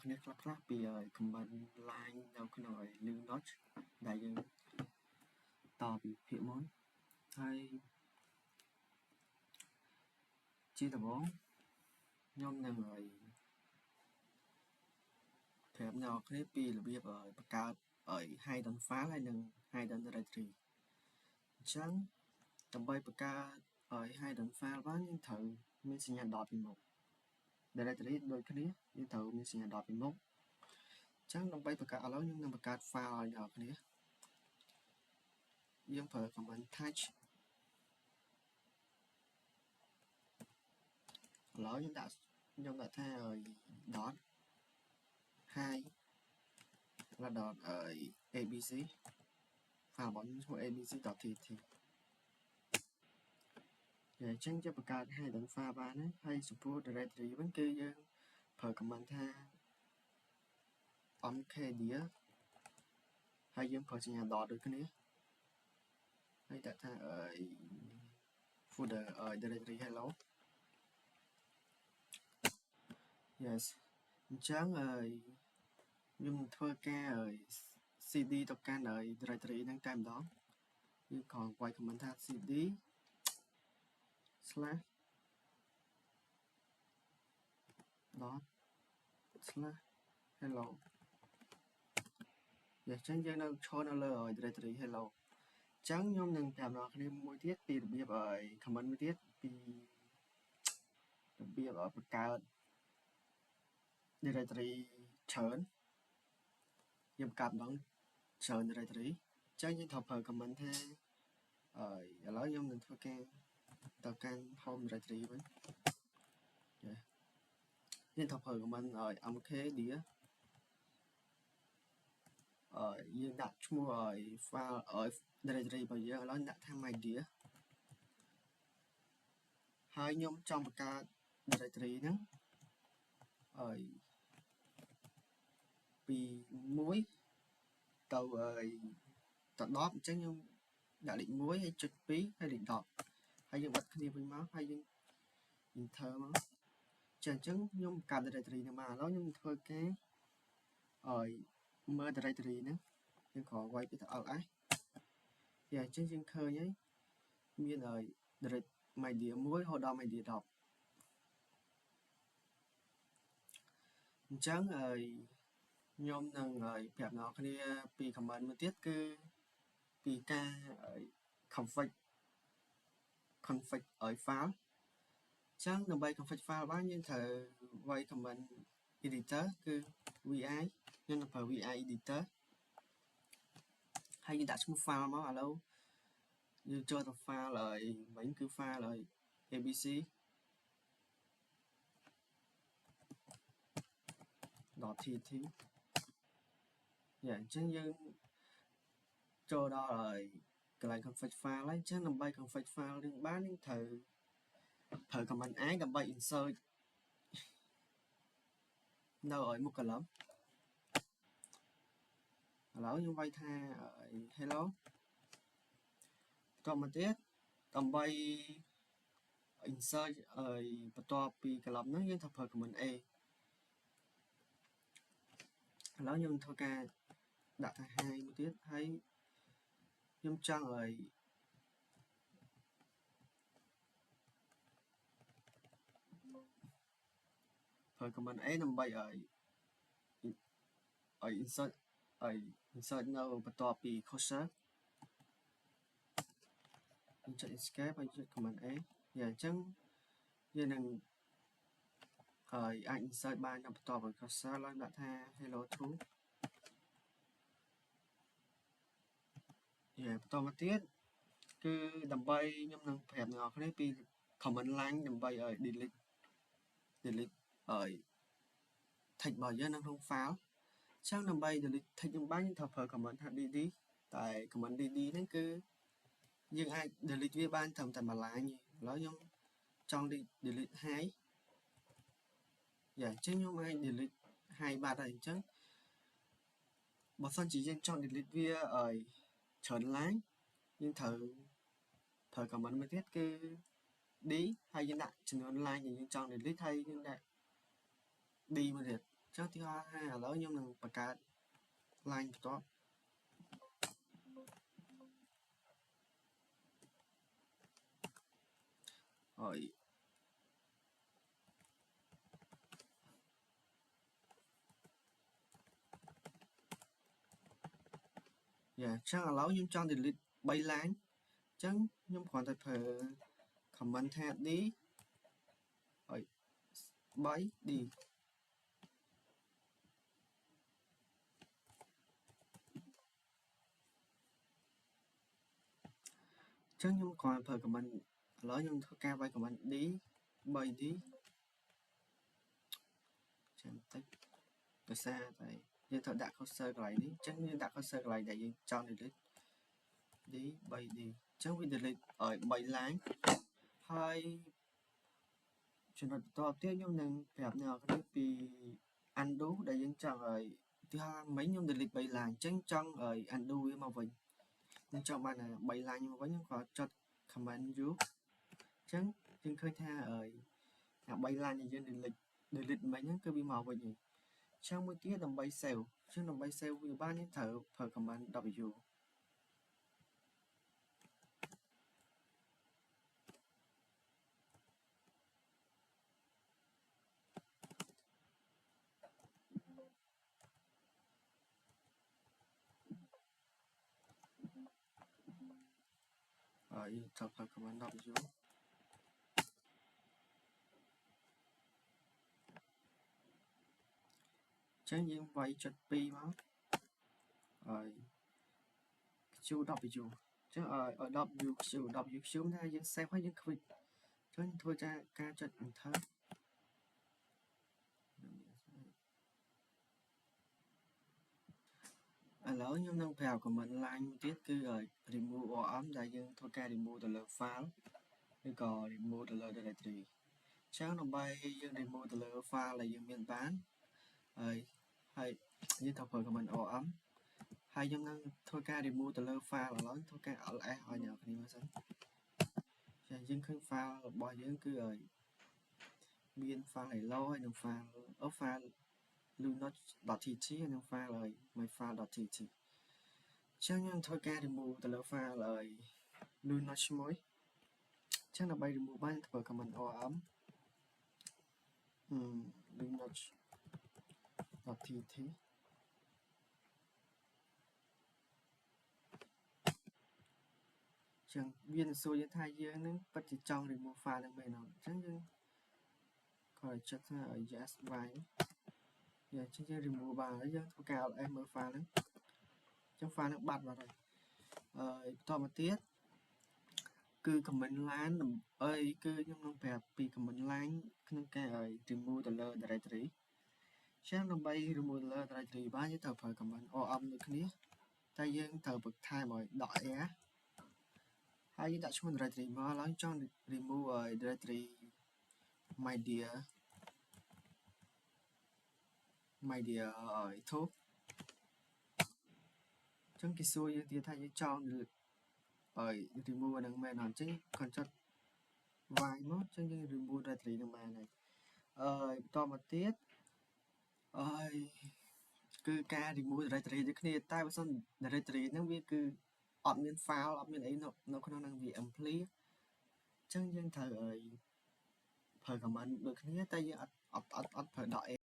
គ្នាខ្លះពី comment line នៅក្នុង link notch ដែលយើងតពីភាគមុនហើយជាដំបូងខ្ញុំនឹងប្រាប់អ្នកគ្នាពីរបៀបបង្កើតhidden file ហើយនិង hidden directory អញ្ចឹងដើម្បីបង្កើតhidden file បានយើងត្រូវមានសញ្ញាដតពីមុខ directory ដូចគ្នាយើងត្រូវមានសញ្ញាដតពីមុខអញ្ចឹងដើម្បីបង្កើតឥឡូវខ្ញុំនឹងបង្កើត file ឲ្យអ្នកគ្នាយើងប្រើ command touch ឥឡូវខ្ញុំដាក់ថាdot hi แล้ว dot abc file របស់ខ្ញុំឈ្មោះ abc.txt អញ្ចឹងจะបង្កើត hidden file បានហើយចំពោះ directory វិញគឺយើងប្រើ command ថា mkdir ហើយយើងប្រើសញ្ញាដតដូចគ្នាហើយដាក់ថា folder directory hello yes អញ្ចឹងខ្ញុំនឹងធ្វើការ cd ទៅកាន់ directory ហ្នឹងតែម្ដងយើងខំវាយ command ថា cd slash dot slash hello អញ្ចឹងយើងនឹងឈរនៅលើ directory hello អញ្ចឹងខ្ញុំនឹងប្រាប់អ្នកគ្នាមួយទៀតពីរបៀបcomment មួយទៀតពីរបៀបបង្កើត directory ច្រើនយើងបង្កើតម្ដងច្រើន directory អញ្ចឹងយើងត្រូវប្រើ command ថាឥឡូវខ្ញុំនឹងធ្វើការទៅកាន់ home directory វិញយើងត្រូវប្រើ command mkdir យើងដាក់ឈ្មោះfile directory របស់យើងឥឡូវដាក់ថា mydir ហើយខ្ញុំចង់បង្កើត directory ហ្នឹងពី1ទៅ10អញ្ចឹងខ្ញុំដាក់លេខ1ហើយចុច2ហើយលេខ10ហើយយើងបិទគ្នាវិញមកហើយយើង enter មកអញ្ចឹងខ្ញុំបង្កើត directory ហ្នឹងមកឥឡូវខ្ញុំធ្វើការមើល directory ហ្នឹងយើងគ្រាន់វាយពីថា ls អញ្ចឹងយើងឃើញហើយមាន direct media 1រហូតដល់ media 10អញ្ចឹងខ្ញុំនឹងប្រាប់អ្នកគ្នាពី comment មួយទៀតគឺពីការ config file អញ្ចឹងដើម្បី config file បានយើងត្រូវវាយ command editor គឺ vi ខ្ញុំនឹងប្រើ vi editor ហើយយើងដាក់ឈ្មោះ file មកឥឡូវយើងចូលទៅ file វិញគឺ file abc .txt អញ្ចឹងយើងចូលដល់កន្លែង config file ហើយអញ្ចឹងដើម្បី config file នឹងបានយើងត្រូវប្រើ command i ដើម្បី insert នៅមុខ column ឥឡូវខ្ញុំវាយថា hello បន្តមកទៀតដើម្បី insert បន្ទាប់ពី column ហ្នឹងយើងត្រូវប្រើ command a ឥឡូវខ្ញុំធ្វើការដាក់ថា hi មួយទៀតហើយខ្ញុំចង់ប្រើ command a ដើម្បីinsert នៅបន្ទាប់ពី cursor ខ្ញុំចុច escape ហើយចុច command a អញ្ចឹងយើងនឹងអាច insert បាននៅបន្ទាប់ពី cursor ឡើងដាក់ថា hello true បន្តមកទៀតគឺដើម្បីខ្ញុំនឹងប្រាប់អ្នកគ្នាពី command line ដើម្បីdelete text របស់យើងនៅក្នុង file អញ្ចឹងដើម្បី delete text នឹងបានយើងត្រូវប្រើ command ថា dd តែ command dd ហ្នឹងគឺយើងអាច delete វាបានត្រឹមតែមួយ line ទេឥឡូវខ្ញុំចង់ delete hi អញ្ចឹងខ្ញុំអាច delete hi បាត់ហើយអញ្ចឹងបើសិនជាយើងចង់ delete វាច្រើន line យើងត្រូវប្រើ command មួយទៀតគឺ d ហើយយើងដាក់ចំនួន line ដែលយើងចង់ delete ហើយយើងដាក់ d មួយទៀត ចឹងទីហោថាឥឡូវខ្ញុំនឹងបង្កើត line បន្ទាប់ហើយចឹងឥឡូវខ្ញុំចង់ delete 3 line ចឹងខ្ញុំគ្រាន់តែប្រើ comment ថា d ហើយ 3d ចឹងខ្ញុំគ្រាន់ប្រើ comment ឥឡូវខ្ញុំធ្វើការវាយ comment d 3d ចាំតិចដោយសារតែយើងត្រូវដាក់ cursor កន្លែងនេះចឹងយើងដាក់ cursor កន្លែងដែលយើងចង់ delete d 3d ចឹងវា delete ឲ្យ3 line ហើយចំណុចបន្ទាប់ទៀតខ្ញុំនឹងប្រាប់អ្នកនរគ្នាពី undo ដែលយើងចង់ឲ្យទីហោមិញខ្ញុំ delete 3 line ចឹងចង់ឲ្យ undo វាមកវិញខ្ញុំចង់បាន3 line មកវិញខ្ញុំក៏ចុច command u ចឹងយើងឃើញថាអា3 line ដែលយើង delete មិញហ្នឹងគឺវាមកវិញហើយចឹងមួយទៀតដើម្បី save ចឹងដើម្បី save វាបានយើងត្រូវប្រើ command w ហើយត្រូវប្រើ command w ចឹងយើងវាយចុច2មកហើយ qw ចឹងឲ្យ wq ថាយើង save ហើយយើង click ចឹងធ្វើការចុច enter ឥឡូវខ្ញុំនឹងប្រាប់ comment line មួយទៀតគឺ remove OM ដែលយើងធ្វើការ remove ទៅលើ file ឬក៏ remove ទៅលើ directory ចឹងដើម្បីយើង remove ទៅលើ file ដែលយើងមានបានហើយយើងត្រូវប្រើ comment OM ហើយខ្ញុំនឹងធ្វើការ remove ទៅលើ file ឥឡូវធ្វើការ ls ឲ្យអ្នកគ្នាមើលសិនចាយើងឃើញ file របស់យើងគឺមាន file hello ហើយនិង file lunot.tt ហើយនិង file myfile.tt ចឹងខ្ញុំធ្វើការ remove ទៅលើ file lunot មួយចឹងដើម្បី remove បានធ្វើ command om lunot.tt ចឹងវានឹងសួរយើងថាយើងនឹងពិតជាចង់ remove file នឹងមែនអត់ចឹងយើងក៏ចុចថា yes វាយចឹងយើង remove បានហើយយើងធ្វើការ ls មើល file ហ្នឹងចឹង file ហ្នឹងបាត់បាត់ហើយបន្តមកទៀតគឺ comment line គឺខ្ញុំនឹងប្រាប់ពី comment line ក្នុងការ remove ទៅលើ directory ចឹងដើម្បី remove ទៅលើ directory បានយើងត្រូវប្រើ comment om ដូចគ្នាតែយើងត្រូវបន្ថែមឲ្យ .air ហើយយើងដាក់ឈ្មោះ directory មកឡើយចង់ remove directory media ធូបចឹងគេសួរយើងទៀតថាយើងចង់ឲ្យ remove អានឹងមែនអត់ចឹងគាត់ចុចវាយមកចឹងយើង remove directory នឹងបានហើយបន្តមកទៀតគឺការ remove directory ដូចគ្នាតែបើសិន directory ហ្នឹងវាគឺអត់មាន file អត់មានអីនៅក្នុងហ្នឹងវា empty ចឹងយើងត្រូវប្រើ command ដូចគ្នាតែយើងអត់